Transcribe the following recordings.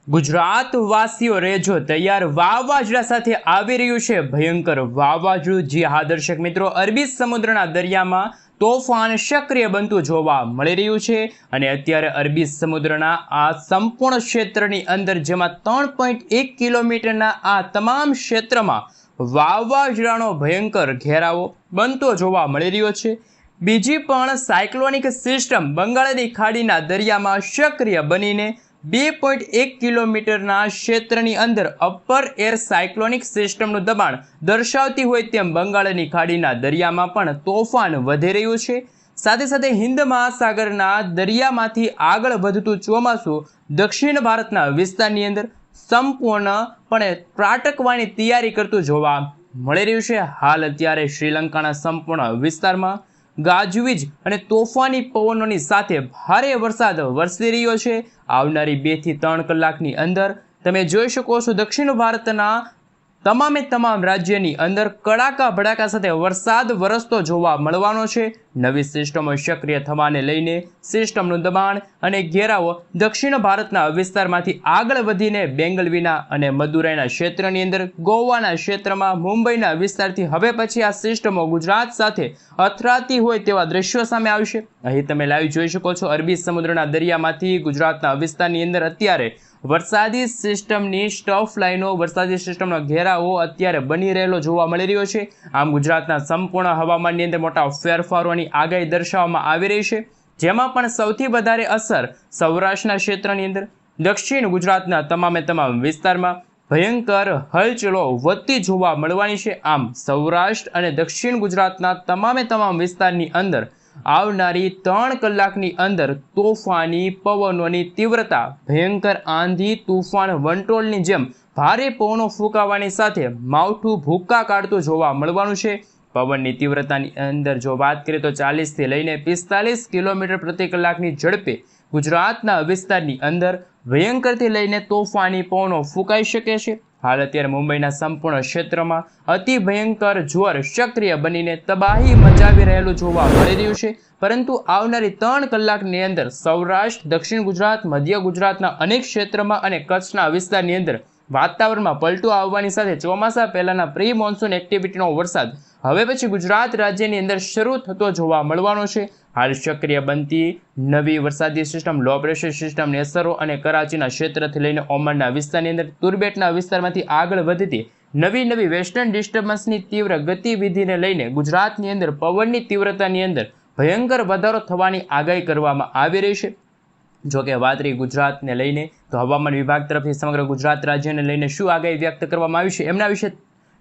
ગુજરાત વાસીઓ રેજો તૈયાર વાવાઝોડા સાથે આવી રહ્યું છે ભયંકર વાવાઝોડું। જી હા દર્શક મિત્રો, અરબી સમુદ્રના દરિયામાં તોફાન સક્રિય બનતું જોવા મળી રહ્યું છે અને અત્યારે અરબી સમુદ્રના આ સંપૂર્ણ ક્ષેત્રની અંદર જેમાં 3.1 કિલોમીટરના આ તમામ ક્ષેત્રમાં વાવાઝોડાનો ભયંકર ઘેરાવો બનતો જોવા મળી રહ્યો છે। બીજી પણ સાયક્લોનિક સિસ્ટમ બંગાળની ખાડીના દરિયામાં સક્રિય બનીને 2.1 કિલોમીટરના ક્ષેત્રની અંદર અપર એર સાયક્લોનિક સિસ્ટમનું દબાણ દર્શાવતી હોય તેમ બંગાળની ખાડીના દરિયામાં પણ તોફાન વધી રહ્યું છે। સાથે સાથે હિન્દ મહાસાગરના દરિયામાંથી આગળ વધતું ચોમાસું દક્ષિણ ભારતના વિસ્તારની અંદર સંપૂર્ણપણે ત્રાટકવાની તૈયારી કરતું જોવા મળી રહ્યું છે। હાલ અત્યારે શ્રીલંકાના સંપૂર્ણ વિસ્તારમાં ગાજવીજ અને તોફાની પવનોની સાથે ભારે વરસાદ વરસી રહ્યો છે। આવનારી 2 થી 3 કલાકની અંદર તમે જોઈ શકો છો દક્ષિણ ભારતના તમામ રાજ્યની અંદર કડાકા ભડાકા સાથે વરસાદ વરસતો જોવા મળવાનો છે। નવી સિસ્ટમો સક્રિય થવાને લઈને સિસ્ટમનું દબાણ અને ઘેરાવો દક્ષિણ ભારતના વિસ્તારમાંથી આગળ વધીને બેંગલવીના અને મદુરાઈના ક્ષેત્રની અંદર, ગોવાના ક્ષેત્રમાં, મુંબઈના વિસ્તારથી હવે પછી આ સિસ્ટમો ગુજરાત સાથે અથડાતી હોય તેવા દ્રશ્યો સામે આવશે। અહીં તમે લાઈવ જોઈ શકો છો અરબી સમુદ્રના દરિયામાંથી ગુજરાતના વિસ્તારની અંદર અત્યારે વરસાદી સિસ્ટમની સ્ટફ લાઈનો, વરસાદી સિસ્ટમનો ઘેરાવો અત્યારે બની રહેલો જોવા મળી રહ્યો છે। આમ ગુજરાતના સંપૂર્ણ હવામાનની અંદર મોટા ફેરફારોની આગાહી દર્શાવવામાં આવી રહી છે, જેમાં પણ સૌથી વધારે અસર સૌરાષ્ટ્રના ક્ષેત્રની અંદર, દક્ષિણ ગુજરાતના તમામ વિસ્તારમાં ભયંકર હલચલો વધતી જોવા મળવાની છે। આમ સૌરાષ્ટ્ર અને દક્ષિણ ગુજરાતના તમામ વિસ્તારની અંદર આવનારી 3 કલાકની અંદર તોફાની પવનોની તીવ્રતા, ભયંકર આંધી તૂફાન વંટોળની જેમ ભારે પવનો ફૂંકાવાની સાથે માવઠું ભૂક્કા કાઢતું જોવા મળવાનું છે। પવનની તીવ્રતાની અંદર જો વાત કરીએ તો 40 થી લઈને 45 કિલોમીટર પ્રતિ કલાકની ઝડપે ગુજરાતના વિસ્તારની અંદર ભયંકરથી લઈને તોફાની પવનો ફૂંકાઈ શકે છે। હાલ અત્યારે મુંબઈના સંપૂર્ણ ક્ષેત્રમાં અતિ ભયંકર જોર સક્રિય બનીને તબાહી મચાવી રહેલું જોવા મળી રહ્યું છે, પરંતુ આવનારી 3 કલાકની અંદર સૌરાષ્ટ્ર, દક્ષિણ ગુજરાત, મધ્ય ગુજરાતના અનેક ક્ષેત્રમાં અને કચ્છના વિસ્તારની અંદર વાતાવરણમાં પલટો આવવાની સાથે ચોમાસા પહેલાના પ્રી મોન્સૂન એક્ટિવિટીનો વરસાદ હવે પછી ગુજરાત રાજ્યની અંદર શરૂ થતો જોવા મળવાનો છે। હાલ સક્રિય બનતી નવી વરસાદી સિસ્ટમ, લો પ્રેશર સિસ્ટમની અસરો અને કરાચીના ક્ષેત્રથી લઈને ઓમાનના વિસ્તારની અંદર તુર્બેટના વિસ્તારમાંથી આગળ વધતી નવી વેસ્ટર્ન ડિસ્ટર્બન્સની તીવ્ર ગતિવિધિને લઈને ગુજરાતની અંદર પવનની તીવ્રતાની અંદર ભયંકર વધારો થવાની આગાહી કરવામાં આવી રહી છે। જોકે વાત રહી ગુજરાતને લઈને, તો હવામાન વિભાગ તરફથી સમગ્ર ગુજરાત રાજ્યને લઈને શું આગાહી વ્યક્ત કરવામાં આવી છે એમના વિશે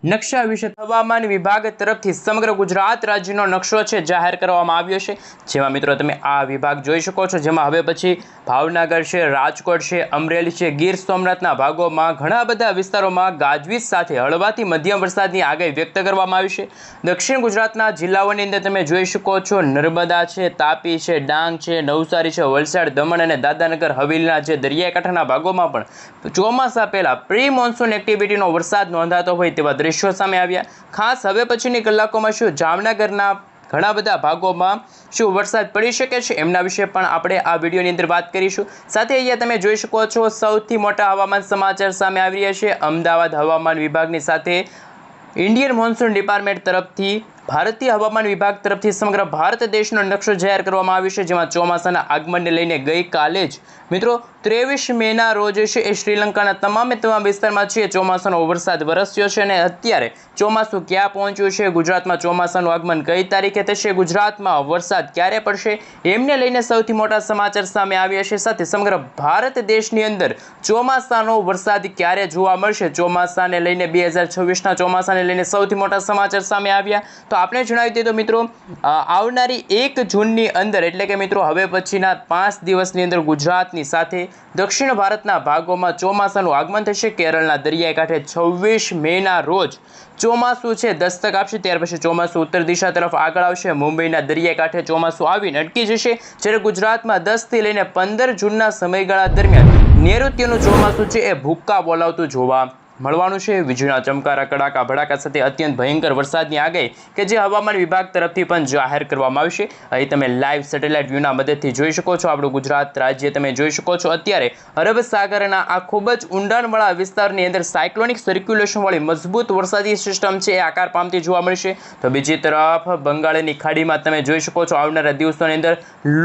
નકશા વિશે હવામાન વિભાગ તરફથી સમગ્ર ગુજરાત રાજ્યનો નકશો છે જાહેર કરવામાં આવ્યો છે, જેમાં મિત્રો તમે આ વિભાગ જોઈ શકો છો, જેમાં હવે પછી ભાવનગર છે, રાજકોટ છે, અમરેલી છે, ગીર સોમનાથના ભાગોમાં ઘણા બધા વિસ્તારોમાં ગાજવીજ સાથે હળવાથી મધ્યમ વરસાદની આગાહી વ્યક્ત કરવામાં આવી છે। દક્ષિણ ગુજરાતના જિલ્લાઓની અંદર તમે જોઈ શકો છો નર્મદા છે, તાપી છે, ડાંગ છે, નવસારી છે, વલસાડ, દમણ અને દાદરાનગર હવેલીના જે દરિયાકાંઠાના ભાગોમાં પણ ચોમાસા પહેલા પ્રી મોન્સૂન એક્ટિવિટીનો વરસાદ નોંધાતો હોય તેવા દ્રશ્યો સામે આવ્યા। ખાસ હવે પછીની કલાકોમાં શું જામનગરના ઘણા બધા ભાગોમાં શું વરસાદ પડી શકે છે એમના વિશે પણ આપણે આ વિડીયોની અંદર વાત કરીશું। સાથે અહીંયા તમે જોઈ શકો છો સૌથી મોટા હવામાન સમાચાર સામે આવી રહ્યા છે અમદાવાદ હવામાન વિભાગની સાથે ઇન્ડિયન મોન્સૂન ડિપાર્ટમેન્ટ તરફથી ભારતીય હવામાન વિભાગ તરફથી સમગ્ર ભારત દેશનો નકશો જાહેર કરવામાં આવ્યો છે, જેમાં ચોમાસાના આગમનને લઈને ગઈકાલે જ મિત્રો 23 મેના રોજ છે એ શ્રીલંકાના તમામ વિસ્તારમાં છે ચોમાસાનો વરસાદ વરસ્યો છે અને અત્યારે ચોમાસું ક્યાં પહોંચ્યું છે, ગુજરાતમાં ચોમાસાનું આગમન કઈ તારીખે થશે, ગુજરાતમાં વરસાદ ક્યારે પડશે એમને લઈને સૌથી મોટા સમાચાર સામે આવ્યા છે। સાથે સમગ્ર ભારત દેશની અંદર ચોમાસાનો વરસાદ ક્યારે જોવા મળશે, ચોમાસાને લઈને 2026ના ચોમાસાને લઈને સૌથી મોટા સમાચાર સામે આવ્યા। તો આપણે જણાવી દઈએ તો મિત્રો આવનારી 1 જૂનની અંદર એટલે કે મિત્રો હવે પછીના 5 દિવસની અંદર ગુજરાતની સાથે દક્ષિણ ભારતના ભાગોમાં ચોમાસાનું આગમન થશે। કેરળના દરિયાઈ કાંઠે 26 મેના રોજ ચોમાસું છે દસ્તક આપશે, ત્યાર પછી ચોમાસું ઉત્તર દિશા તરફ આગળ આવશે, મુંબઈના દરિયાઈ કાંઠે ચોમાસું આવીને અટકી જશે, જ્યારે ગુજરાતમાં 10 થી લઈને 15 જૂનના સમયગાળા દરમિયાન નૈઋત્યનું ચોમાસું છે એ ભૂક્કા બોલાવતું જોવા મળવાનું છે। વીજળીના ચમકારા કડાકા ભડાકા સાથે અત્યંત ભયંકર વરસાદની આગાહી કે જે હવામાન વિભાગ તરફથી પણ જાહેર કરવામાં આવશે। અહીં તમે લાઈવ સેટેલાઇટ વ્યૂના મદદથી જોઈ શકો છો આપણું ગુજરાત રાજ્ય તમે જોઈ શકો છો અત્યારે અરબ સાગરના આ ખૂબ જ ઊંડાણવાળા વિસ્તારની અંદર સાયક્લોનિક સર્ક્યુલેશનવાળી મજબૂત વરસાદી સિસ્ટમ છે એ આકાર પામતી જોવા મળશે। તો બીજી તરફ બંગાળની ખાડીમાં તમે જોઈ શકો છો આવનારા દિવસોની અંદર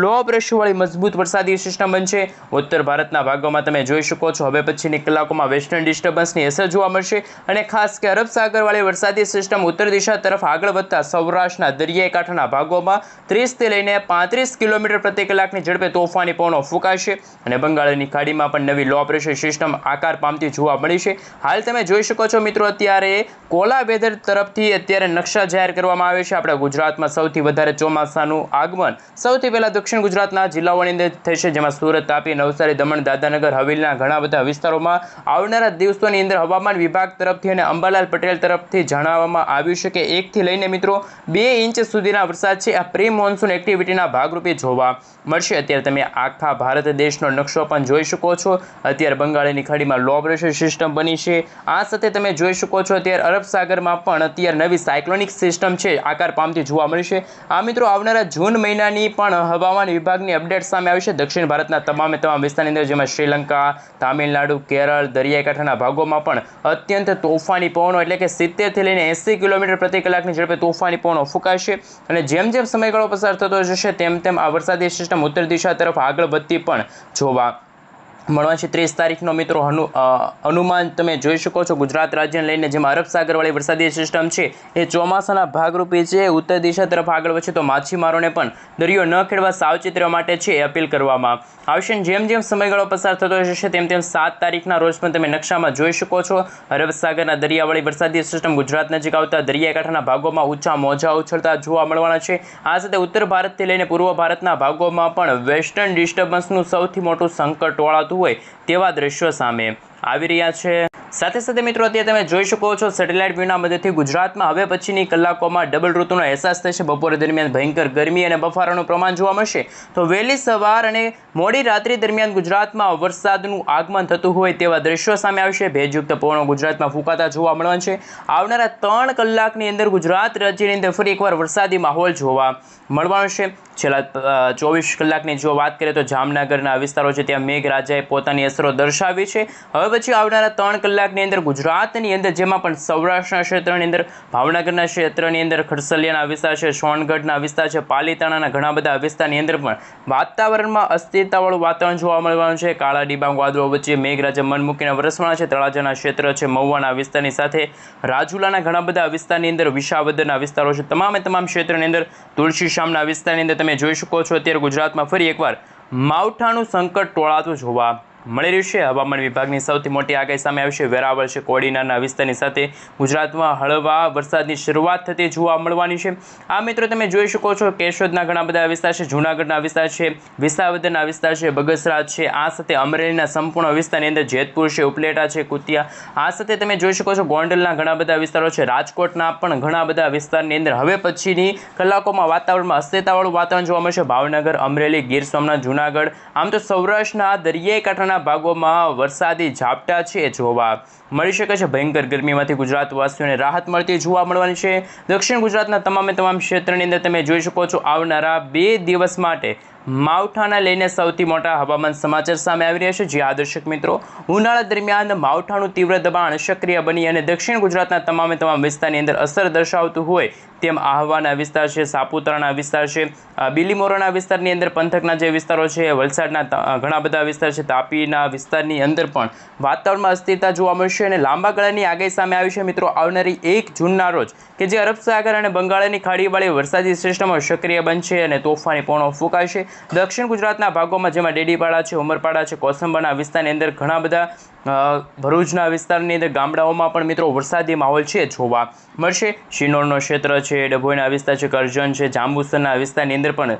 લો પ્રેશરવાળી મજબૂત વરસાદી સિસ્ટમ બનશે। ઉત્તર ભારતના ભાગોમાં તમે જોઈ શકો છો હવે પછીની કલાકોમાં વેસ્ટર્ન ડિસ્ટર્બન્સની અસર જોવા મળશે અને ખાસ કે અરબ સાગરવાળી વરસાદી સિસ્ટમ ઉત્તર દિશા તરફ આગળ વધતા સૌરાષ્ટ્રના દરિયાઈ કાંઠાના ભાગોમાં 30 થી લઈને 35 કિલોમીટર પ્રતિ કલાકની ઝડપે તોફાની પવનો ફૂંકાશે અને બંગાળની ખાડીમાં પણ નવી લો પ્રેશર સિસ્ટમ આકાર પામતી જોવા મળી છે। હાલ તમે જોઈ શકો છો મિત્રો અત્યારે કોલા વેધર તરફથી અત્યારે નકશા જાહેર કરવામાં આવે છે। આપણા ગુજરાતમાં સૌથી વધારે ચોમાસાનું આગમન સૌથી પહેલા દક્ષિણ ગુજરાતના જિલ્લાઓની અંદર થશે જેમાં સુરત, તાપી, નવસારી, દમણ, દાદરાનગર હવેલીના ઘણા બધા વિસ્તારોમાં આવનારા દિવસોની અંદર હવામાન વિભાગ તરફથી અને અંબાલાલ પટેલ તરફથી જણાવવામાં આવ્યું છે કે 1 થી લઈને મિત્રો 2 ઇંચ સુધીના વરસાદ છે આ પ્રી મોન્સૂન એક્ટિવિટીના ભાગરૂપે જોવા મળશે। અત્યારે તમે આખા ભારત દેશનો નકશો પણ જોઈ શકો છો। અત્યારે બંગાળની ખાડીમાં લો પ્રેશર સિસ્ટમ બની છે। આ સાથે તમે જોઈ શકો છો અત્યારે અરબ સાગરમાં પણ અત્યારે નવી સાયક્લોનિક સિસ્ટમ છે આકાર પામતી જોવા મળી છે। આ મિત્રો આવનારા જૂન મહિનાની પણ હવામાન વિભાગની અપડેટ સામે આવી છે। દક્ષિણ ભારતના તમામ વિસ્તારની અંદર જેમાં શ્રીલંકા, તામિલનાડુ, કેરળ, દરિયાઈ કાંઠાના ભાગોમાં પણ અત્યંત તોફાની પવનો એટલે કે 70 થી લઈને 80 કિલોમીટર પ્રતિ કલાકની ઝડપે તોફાની પવનો ફૂંકાશે અને જેમ જેમ સમયગાળો પસાર થતો જશે તેમ તેમ આ વરસાદી સિસ્ટમ ઉત્તર દિશા તરફ આગળ વધતી પણ જોવા મળવા છે। 30 તારીખનો મિત્રો અનુમાન તમે જોઈ શકો છો ગુજરાત રાજ્યને લઈને જેમાં અરબ સાગરવાળી વરસાદી સિસ્ટમ છે એ ચોમાસાના ભાગરૂપે છે ઉત્તર દિશા તરફ આગળ વધશે તો માછીમારોને પણ દરિયો ન ખેડવા સાવચેત રહેવા માટે છે એ અપીલ કરવામાં આવશે। જેમ જેમ સમયગાળો પસાર થતો જશે તેમ તેમ 7 તારીખના રોજ પણ તમે નકશામાં જોઈ શકો છો અરબ સાગરના દરિયાવાળી વરસાદી સિસ્ટમ ગુજરાત નજીક આવતા દરિયાકાંઠાના ભાગોમાં ઊંચા મોજા ઉછળતા જોવા મળવાના છે। આ સાથે ઉત્તર ભારતથી લઈને પૂર્વ ભારતના ભાગોમાં પણ વેસ્ટર્ન ડિસ્ટર્બન્સનું સૌથી મોટું સંકટ ટોળાતું હોય તેવા દ્રશ્યો સામે આવી રહ્યા છે। સાથે સાથે મિત્રો અત્યારે તમે જોઈ શકો છો સેટેલાઇટ વ્યૂના મદદથી ગુજરાતમાં હવે પછીની કલાકોમાં ડબલ ઋતુનો અહેસાસ થશે। બપોરે દરમિયાન ભયંકર ગરમી અને બફારાનું પ્રમાણ જોવા મળશે તો વહેલી સવાર અને મોડી રાત્રિ દરમિયાન ગુજરાતમાં વરસાદનું આગમન થતું હોય તેવા દ્રશ્યો સામે આવશે। ભેજયુક્ત પવનો ગુજરાતમાં ફૂંકાતા જોવા મળવાના છે। આવનારા 3 કલાકની અંદર ગુજરાત રાજ્યની અંદર ફરી એકવાર વરસાદી માહોલ જોવા મળવાનો છે। છેલ્લા 24 કલાકની જો વાત કરીએ તો જામનગરના વિસ્તારો છે ત્યાં મેઘરાજાએ પોતાની અસરો દર્શાવી છે। હવે પછી આવનારા 3 કલાકની અંદર ગુજરાતની અંદર જેમાં પણ સૌરાષ્ટ્રના ક્ષેત્રની અંદર ભાવનગરના ક્ષેત્રની અંદર ખડસલિયાના વિસ્તાર છે, સોનગઢના વિસ્તાર છે, પાલીતાણાના ઘણા બધા વિસ્તારની અંદર પણ વાતાવરણમાં અસ્થિરતાવાળું વાતાવરણ જોવા મળવાનું છે। કાળા ડિબાંગ વાદળો વચ્ચે મેઘરાજા મન મૂકીને વરસવાના છે। તળાજાના ક્ષેત્ર છે, મહુવાના વિસ્તારની સાથે રાજુલાના ઘણા બધા વિસ્તારની અંદર વિસાવદરના વિસ્તારો છે, તમામ ક્ષેત્રની અંદર તુલસીશ્યામના વિસ્તારની અંદર તમે જોઈ શકો છો અત્યારે ગુજરાતમાં ફરી એકવાર માવઠાનું સંકટ ટોળાતું જોવા મળી રહ્યું છે। હવામાન વિભાગની સૌથી મોટી આગાહી સામે આવશે। વેરાવળ છે, કોડીનારના વિસ્તારની સાથે ગુજરાતમાં હળવા વરસાદની શરૂઆત થતી જોવા મળવાની છે। આ મિત્રો તમે જોઈ શકો છો કેશોદના ઘણા બધા વિસ્તાર છે, જૂનાગઢના વિસ્તાર છે, વિસાવદરના વિસ્તાર છે, બગસરા છે, આ સાથે અમરેલીના સંપૂર્ણ વિસ્તારની અંદર જેતપુર છે, ઉપલેટા છે, કુતિયા, આ સાથે તમે જોઈ શકો છો ગોંડલના ઘણા બધા વિસ્તારો છે, રાજકોટના પણ ઘણા બધા વિસ્તારની અંદર હવે પછીની કલાકોમાં વાતાવરણમાં અસ્થિરતાવાળું વાતાવરણ જોવા મળશે। ભાવનગર, અમરેલી, ગીર સોમનાથ, જૂનાગઢ આમ તો સૌરાષ્ટ્રના દરિયાઈ કાંઠાના ભાગોમાં વરસાદી ઝાપટા છે જોવા મળી શકે છે। ભયંકર ગરમીમાંથી ગુજરાતવાસીઓને રાહત મળતી જોવા મળવાની છે। દક્ષિણ ગુજરાતના તમામ ક્ષેત્રની અંદર તમે જોઈ શકો છો આવનારા 2 દિવસ માટે માવઠાને લઈને સૌથી મોટા હવામાન સમાચાર સામે આવી રહ્યા છે। જે દર્શક મિત્રો ઉનાળા દરમિયાન માવઠાનું તીવ્ર દબાણ સક્રિય બની અને દક્ષિણ ગુજરાતના તમામ વિસ્તારની અંદર અસર દર્શાવતું હોય તેમ આહવાના વિસ્તાર છે, સાપુતારાના વિસ્તાર છે, બિલીમોરાના વિસ્તારની અંદર પંથકના જે વિસ્તારો છે, વલસાડના ઘણા બધા વિસ્તાર છે, તાપીના વિસ્તારની અંદર પણ વાતાવરણમાં અસ્થિરતા જોવા મળશે અને લાંબા ગાળાની આગાહી સામે આવી છે મિત્રો આવનારી 1 જૂનના રોજ કે જે અરબ સાગર અને બંગાળની ખાડીવાળી વરસાદી સિસ્ટમો સક્રિય બનશે અને તોફાની પવનો ફૂંકાશે। દક્ષિણ ગુજરાતના ભાગોમાં જેમાં ડેડીપાડા છે, ઉમરપાડા છે, કોસંબાના વિસ્તારની અંદર ઘણા બધા ભરૂચના વિસ્તારની અંદર ગામડાઓમાં પણ મિત્રો વરસાદી માહોલ છે જોવા મળશે। શિનોરનો ક્ષેત્ર છે, ડભોઈના વિસ્તાર છે, કરજણ છે, જાંબુસરના વિસ્તારની અંદર પણ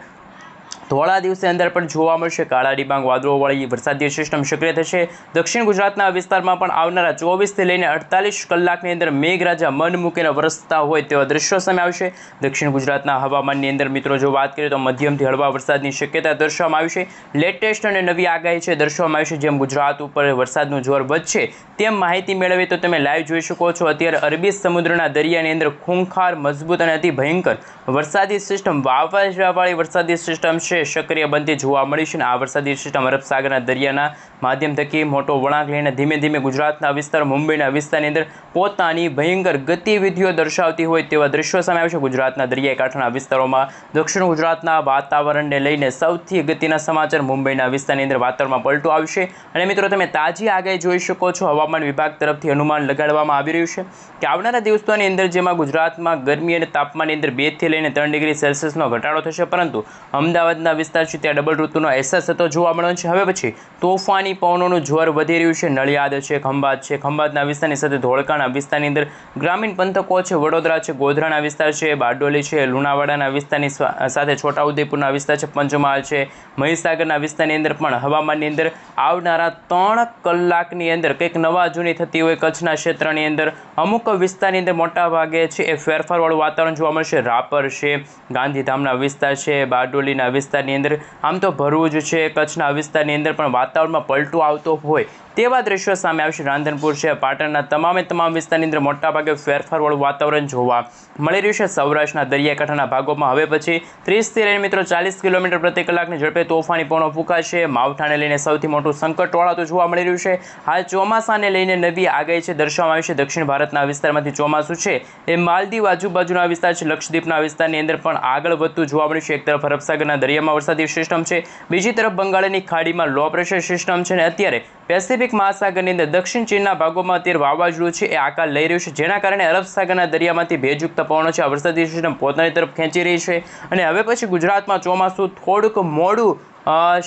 થોડા દિવસે અંદર પણ જોવા મળશે કાળા ડિબાંગ વાદળોવાળી વરસાદી સિસ્ટમ સક્રિય થશે. દક્ષિણ ગુજરાતના વિસ્તારમાં પણ આવનારા 24 થી લઈને 48 કલાકની અંદર મેઘરાજા મન મૂકીને વરસતા હોય તેવા દ્રશ્યો સામે આવશે. દક્ષિણ ગુજરાતના હવામાનની અંદર મિત્રો જો વાત કરીએ તો મધ્યમથી હળવા વરસાદની શક્યતા દર્શાવવામાં આવી છે. લેટેસ્ટ અને નવી આગાહી છે દર્શાવવામાં આવી છે. જેમ ગુજરાત ઉપર વરસાદનું જોર વધશે તેમ માહિતી મેળવી તો તમે લાઈવ જોઈ શકો છો. અત્યારે અરબી સમુદ્રના દરિયાની અંદર ખૂંખાર, મજબૂત અને અતિ ભયંકર વરસાદી સિસ્ટમ, વાવાઝોડાવાળી વરસાદી સિસ્ટમ છે સક્રિય બનતી જોવા મળી છે. આ વરસાદી સિસ્ટમ અરબ સાગરના દરિયાના માધ્યમ થકી મોટો વળાંક લઈને ધીમે ધીમે ગુજરાતના વિસ્તાર, મુંબઈના વિસ્તારની અંદર પોતાની ભયંકર ગતિવિધિઓ દર્શાવતી હોય તેવા દ્રશ્યો સામે આવે છે. ગુજરાતના દરિયાઈ કાંઠાના વિસ્તારોમાં દક્ષિણ ગુજરાતના વાતાવરણને લઈને સૌથી અગત્યના સમાચાર. મુંબઈના વિસ્તારની અંદર વાતાવરણમાં પલટો આવશે અને મિત્રો તમે તાજી આગાહી જોઈ શકો છો. હવામાન વિભાગ તરફથી અનુમાન લગાડવામાં આવી રહ્યું છે કે આવનારા દિવસોની અંદર જેમાં ગુજરાતમાં ગરમી અને તાપમાનની અંદર 2 થી લઈને 3 ડિગ્રી સેલ્સિયસનો ઘટાડો થશે, પરંતુ અમદાવાદના વિસ્તાર છે ત્યાં ડબલ ઋતુનો અહેસાસ થતો જોવા મળ્યો છે. હવે પછી તોફાની પવનોનું જોર વધી રહ્યું છે. નડિયાદ છે, ખંભાત છે, ખંભાતના વિસ્તારની સાથે ધોળકાના વિસ્તારની અંદર ગ્રામીણ પંથકો છે, વડોદરા છે, ગોધરાના વિસ્તાર છે, બારડોલી છે, લુણાવાડાના વિસ્તારની સાથે છોટાઉદેપુરના વિસ્તાર છે, પંચમહાલ છે, મહીસાગરના વિસ્તારની અંદર પણ હવામાનની અંદર આવનારા 3 કલાકની અંદર કંઈક નવા જૂની થતી હોય. કચ્છના ક્ષેત્રની અંદર અમુક વિસ્તારની અંદર મોટા ભાગે છે એ ફેરફારવાળું વાતાવરણ જોવા મળશે. રાપર છે, ગાંધીધામના વિસ્તાર છે, બારડોલીના વિસ્તારની અંદર, આમ તો ભરૂચ છે, કચ્છના વિસ્તારની અંદર પણ વાતાવરણમાં પલટો આવતો હોય તેવા દ્રશ્યો સામે આવશે. રાંધનપુર છે, પાટણના તમામ વિસ્તારની અંદર મોટાભાગે ફેરફારવાળું વાતાવરણ જોવા મળી રહ્યું છે. સૌરાષ્ટ્રના દરિયાકાંઠાના ભાગોમાં હવે પછી 30 થી લઈને મિત્રો 40 કિલોમીટર પ્રતિ કલાકની ઝડપે તોફાની પવનો ફૂંકાશે. માવઠાને લઈને સૌથી મોટું સંકટવાળા તો જોવા મળી રહ્યું છે. હાલ ચોમાસાને લઈને નવી આગાહી છે દર્શાવવામાં આવી છે. દક્ષિણ ભારતના વિસ્તારમાંથી ચોમાસું છે એ માલદીવ આજુબાજુના વિસ્તાર છે, લક્ષદ્વીપના વિસ્તારની અંદર પણ આગળ વધતું જોવા મળ્યું છે. એક તરફ અરબ સાગરના દરિયામાં વરસાદી સિસ્ટમ છે, બીજી તરફ બંગાળની ખાડીમાં લો પ્રેશર સિસ્ટમ છે અને અત્યારે પેસિફિક મહાસાગરની અંદર દક્ષિણ ચીનના ભાગોમાં અત્યારે વાવાઝોડું છે એ આકાર લઈ રહ્યું છે, જેના કારણે અરબ સાગરના દરિયામાંથી ભેજયુક્ત પવનો છે આ વરસાદી સિસ્ટમ પોતાની તરફ ખેંચી રહી છે. અને હવે પછી ગુજરાતમાં ચોમાસું થોડુંક મોડું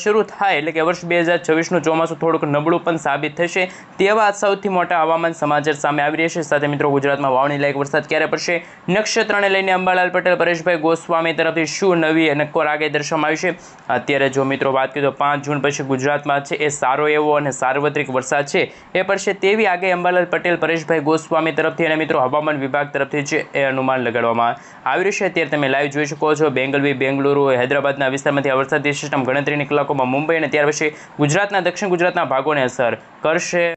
શરૂ થાય, એટલે કે વર્ષ 2026નું ચોમાસું થોડુંક નબળું પણ સાબિત થશે તેવા સૌથી મોટા હવામાન સમાચાર સામે આવી રહ્યા છે. સાથે મિત્રો ગુજરાતમાં વાવણી લાયક વરસાદ ક્યારે પડશે, નક્ષત્રને લઈને અંબાલાલ પટેલ, પરેશભાઈ ગોસ્વામી તરફથી શું નવી નક્કોર આગાહી દર્શાવવામાં આવી છે. અત્યારે જો મિત્રો વાત કરીએ તો 5 જૂન પછી ગુજરાતમાં છે એ સારો એવો અને સાર્વત્રિક વરસાદ છે એ પડશે તેવી આગાહી અંબાલાલ પટેલ, પરેશભાઈ ગોસ્વામી તરફથી અને મિત્રો હવામાન વિભાગ તરફથી છે એ અનુમાન લગાડવામાં આવી રહ્યું છે. અત્યારે તમે લાઈવ જોઈ શકો છો. બેંગલુરુ, હૈદરાબાદના વિસ્તારમાંથી આ વરસાદી સિસ્ટમ ગણતરીની કલાકોમાં મુંબઈ અને ત્યાર પછી ગુજરાતના દક્ષિણ ગુજરાતના ભાગોને અસર કરશે.